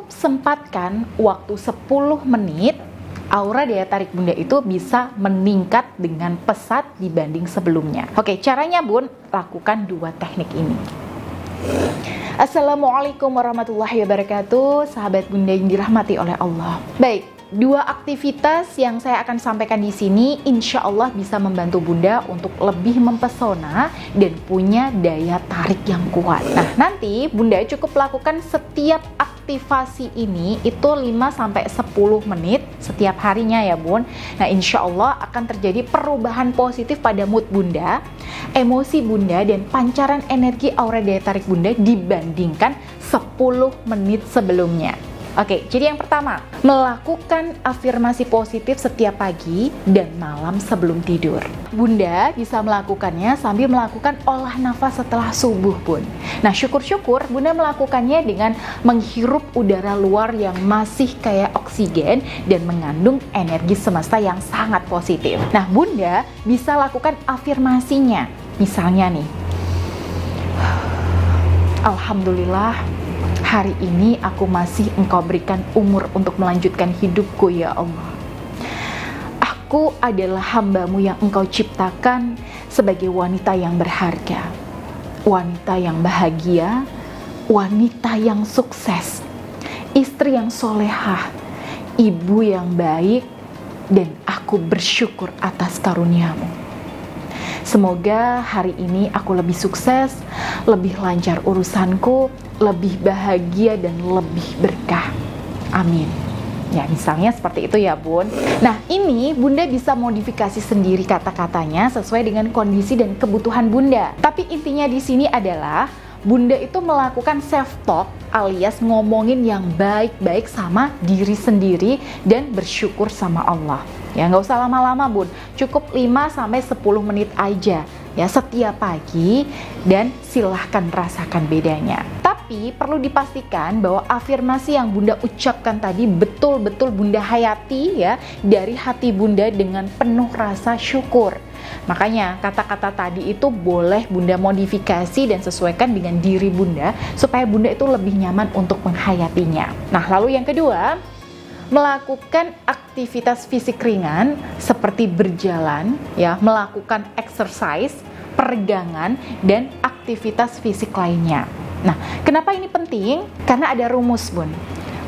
cukup sempatkan waktu 10 menit, aura daya tarik Bunda itu bisa meningkat dengan pesat dibanding sebelumnya. Oke, caranya Bun, lakukan 2 teknik ini. Assalamualaikum warahmatullahi wabarakatuh, sahabat Bunda yang dirahmati oleh Allah. Baik, 2 aktivitas yang saya akan sampaikan di sini insya Allah bisa membantu Bunda untuk lebih mempesona dan punya daya tarik yang kuat. Nah, nanti Bunda cukup lakukan setiap aktivasi ini itu 5-10 menit setiap harinya ya Bun. Nah, insya Allah akan terjadi perubahan positif pada mood Bunda, emosi Bunda, dan pancaran energi aura daya tarik Bunda dibandingkan 10 menit sebelumnya. Oke, jadi yang pertama, melakukan afirmasi positif setiap pagi dan malam sebelum tidur. Bunda bisa melakukannya sambil melakukan olah nafas setelah subuh, Bun. Nah, syukur-syukur Bunda melakukannya dengan menghirup udara luar yang masih kayak oksigen dan mengandung energi semesta yang sangat positif. Nah, Bunda bisa lakukan afirmasinya. Misalnya nih, Alhamdulillah, hari ini aku masih Engkau berikan umur untuk melanjutkan hidupku ya Allah. Aku adalah hamba-Mu yang Engkau ciptakan sebagai wanita yang berharga, wanita yang bahagia, wanita yang sukses, istri yang solehah, ibu yang baik, dan aku bersyukur atas karunia-Mu. Semoga hari ini aku lebih sukses, lebih lancar urusanku, lebih bahagia dan lebih berkah. Amin. Ya, misalnya seperti itu ya Bun. Nah, ini Bunda bisa modifikasi sendiri kata-katanya sesuai dengan kondisi dan kebutuhan Bunda. Tapi intinya di sini adalah Bunda itu melakukan self-talk alias ngomongin yang baik-baik sama diri sendiri dan bersyukur sama Allah. Ya, nggak usah lama-lama Bun, cukup 5-10 menit aja ya setiap pagi dan silahkan rasakan bedanya. Tapi perlu dipastikan bahwa afirmasi yang Bunda ucapkan tadi betul-betul Bunda hayati ya dari hati Bunda dengan penuh rasa syukur. Makanya kata-kata tadi itu boleh Bunda modifikasi dan sesuaikan dengan diri Bunda supaya Bunda itu lebih nyaman untuk menghayatinya. Nah, lalu yang kedua, melakukan aktivitas fisik ringan seperti berjalan, ya, melakukan exercise, peregangan, dan aktivitas fisik lainnya. Nah, kenapa ini penting? Karena ada rumus Bun.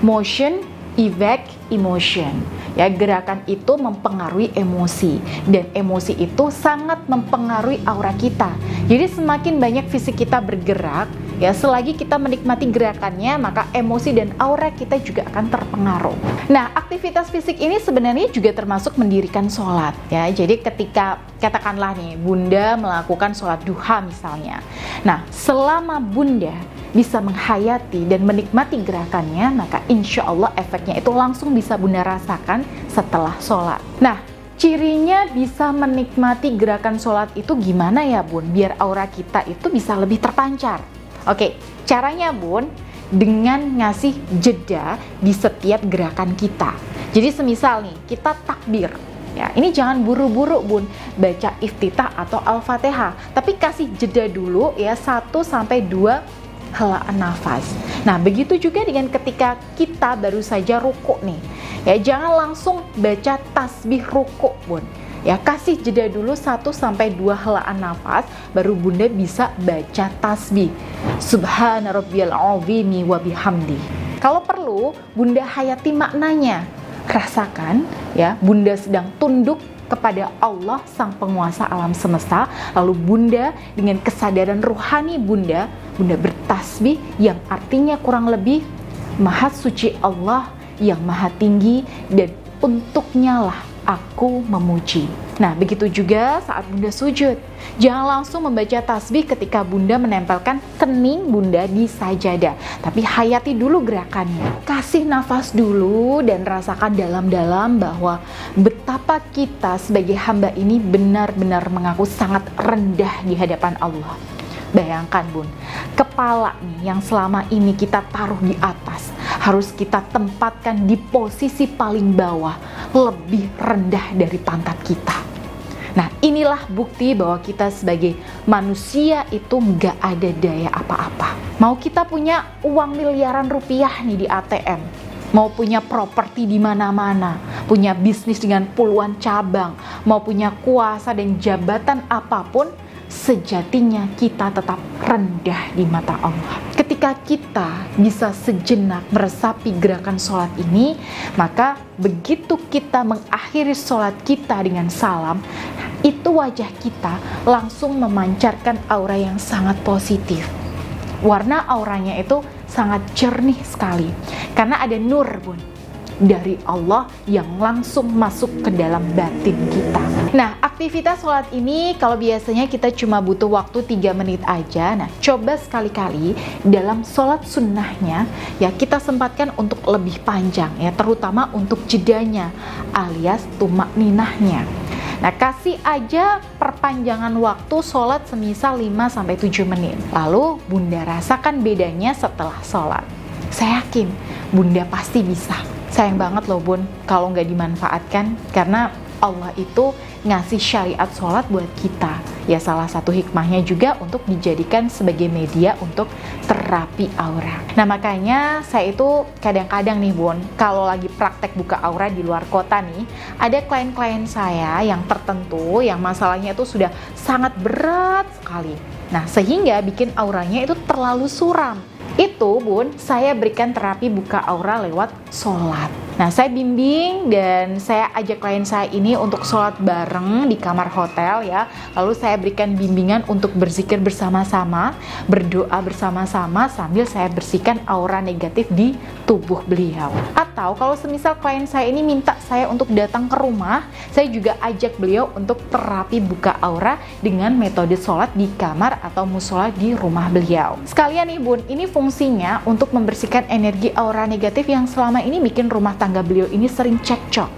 Motion, effect, emotion. Ya, gerakan itu mempengaruhi emosi dan emosi itu sangat mempengaruhi aura kita. Jadi semakin banyak fisik kita bergerak, ya selagi kita menikmati gerakannya, maka emosi dan aura kita juga akan terpengaruh. Nah, aktivitas fisik ini sebenarnya juga termasuk mendirikan sholat ya. Jadi ketika katakanlah nih Bunda melakukan sholat duha misalnya. Nah, selama Bunda bisa menghayati dan menikmati gerakannya, maka insya Allah efeknya itu langsung bisa Bunda rasakan setelah sholat. Nah, cirinya bisa menikmati gerakan sholat itu gimana ya Bun? Biar aura kita itu bisa lebih terpancar. Oke, caranya Bun, dengan ngasih jeda di setiap gerakan kita. Jadi semisal nih, kita takbir. Ya, ini jangan buru-buru Bun baca iftitah atau al-fatihah, tapi kasih jeda dulu ya 1-2 helaan nafas. Nah, begitu juga dengan ketika kita baru saja ruku nih. Ya, jangan langsung baca tasbih ruku Bun. Ya, kasih jeda dulu 1-2 helaan nafas baru Bunda bisa baca tasbih. Subhana rabbiyal azimi wa bihamdi. Kalau perlu Bunda hayati maknanya. Rasakan ya, Bunda sedang tunduk kepada Allah sang penguasa alam semesta, lalu Bunda dengan kesadaran rohani Bunda bertasbih yang artinya kurang lebih Maha suci Allah yang maha tinggi dan untuknya lah aku memuji. Nah, begitu juga saat Bunda sujud. Jangan langsung membaca tasbih ketika Bunda menempelkan kening Bunda di sajadah, tapi hayati dulu gerakannya. Kasih nafas dulu dan rasakan dalam-dalam bahwa betapa kita sebagai hamba ini benar-benar mengaku sangat rendah di hadapan Allah. Bayangkan Bun, kepala nih yang selama ini kita taruh di atas, harus kita tempatkan di posisi paling bawah, lebih rendah dari pantat kita. Nah, inilah bukti bahwa kita sebagai manusia itu nggak ada daya apa-apa. Mau kita punya uang miliaran rupiah nih di ATM, mau punya properti di mana-mana, punya bisnis dengan puluhan cabang, mau punya kuasa dan jabatan apapun, sejatinya kita tetap rendah di mata Allah. Ketika kita bisa sejenak meresapi gerakan sholat ini, maka begitu kita mengakhiri sholat kita dengan salam, itu wajah kita langsung memancarkan aura yang sangat positif. Warna auranya itu sangat jernih sekali, karena ada nur, Bun, dari Allah yang langsung masuk ke dalam batin kita. Nah, aktivitas sholat ini kalau biasanya kita cuma butuh waktu 3 menit aja. Nah, coba sekali-kali dalam sholat sunnahnya ya kita sempatkan untuk lebih panjang ya, terutama untuk jedanya alias tumakninahnya. Nah, kasih aja perpanjangan waktu sholat semisal 5-7 menit. Lalu Bunda rasakan bedanya setelah sholat. Saya yakin Bunda pasti bisa. Sayang banget loh, Bun, kalau nggak dimanfaatkan, karena Allah itu ngasih syariat sholat buat kita. Ya, salah satu hikmahnya juga untuk dijadikan sebagai media untuk terapi aura. Nah, makanya saya itu kadang-kadang nih, Bun, kalau lagi praktek buka aura di luar kota nih, ada klien-klien saya yang tertentu yang masalahnya itu sudah sangat berat sekali. Nah, sehingga bikin auranya itu terlalu suram. Itu, Bun, saya berikan terapi buka aura lewat sholat. Nah, saya bimbing dan saya ajak klien saya ini untuk sholat bareng di kamar hotel ya. Lalu saya berikan bimbingan untuk berzikir bersama-sama, berdoa bersama-sama sambil saya bersihkan aura negatif di tubuh beliau. Atau kalau semisal klien saya ini minta saya untuk datang ke rumah, saya juga ajak beliau untuk terapi buka aura dengan metode sholat di kamar atau musola di rumah beliau. Sekalian nih, Bun, ini fungsinya untuk membersihkan energi aura negatif yang selama ini bikin rumah tangga beliau ini sering cekcok,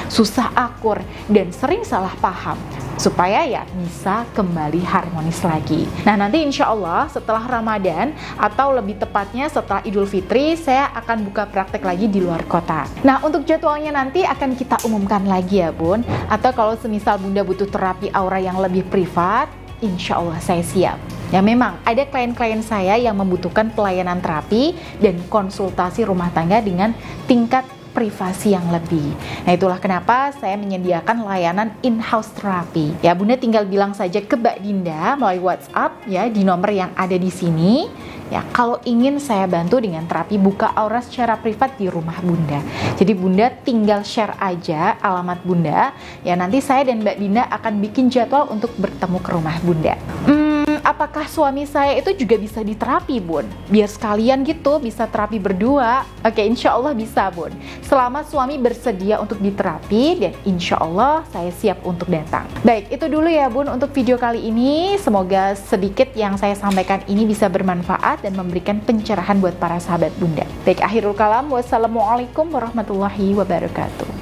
susah akur, dan sering salah paham, supaya ya bisa kembali harmonis lagi. Nah, nanti insya Allah setelah Ramadan atau lebih tepatnya setelah Idul Fitri, saya akan buka praktek lagi di luar kota. Nah, untuk jadwalnya nanti akan kita umumkan lagi ya, Bun. Atau kalau semisal Bunda butuh terapi aura yang lebih privat, insya Allah saya siap. Ya, memang ada klien-klien saya yang membutuhkan pelayanan terapi dan konsultasi rumah tangga dengan tingkat privasi yang lebih. Nah, itulah kenapa saya menyediakan layanan in-house terapi. Ya, Bunda tinggal bilang saja ke Mbak Dinda melalui WhatsApp ya di nomor yang ada di sini. Ya, kalau ingin saya bantu dengan terapi buka aura secara privat di rumah Bunda. Jadi Bunda tinggal share aja alamat Bunda. Ya, nanti saya dan Mbak Dinda akan bikin jadwal untuk bertemu ke rumah Bunda. Apakah suami saya itu juga bisa diterapi, Bun? Biar sekalian gitu bisa terapi berdua. Oke, insya Allah bisa, Bun. Selama suami bersedia untuk diterapi, dan insya Allah saya siap untuk datang. Baik, itu dulu ya, Bun, untuk video kali ini. Semoga sedikit yang saya sampaikan ini bisa bermanfaat dan memberikan pencerahan buat para sahabat Bunda. Baik, akhirul kalam. Wassalamualaikum warahmatullahi wabarakatuh.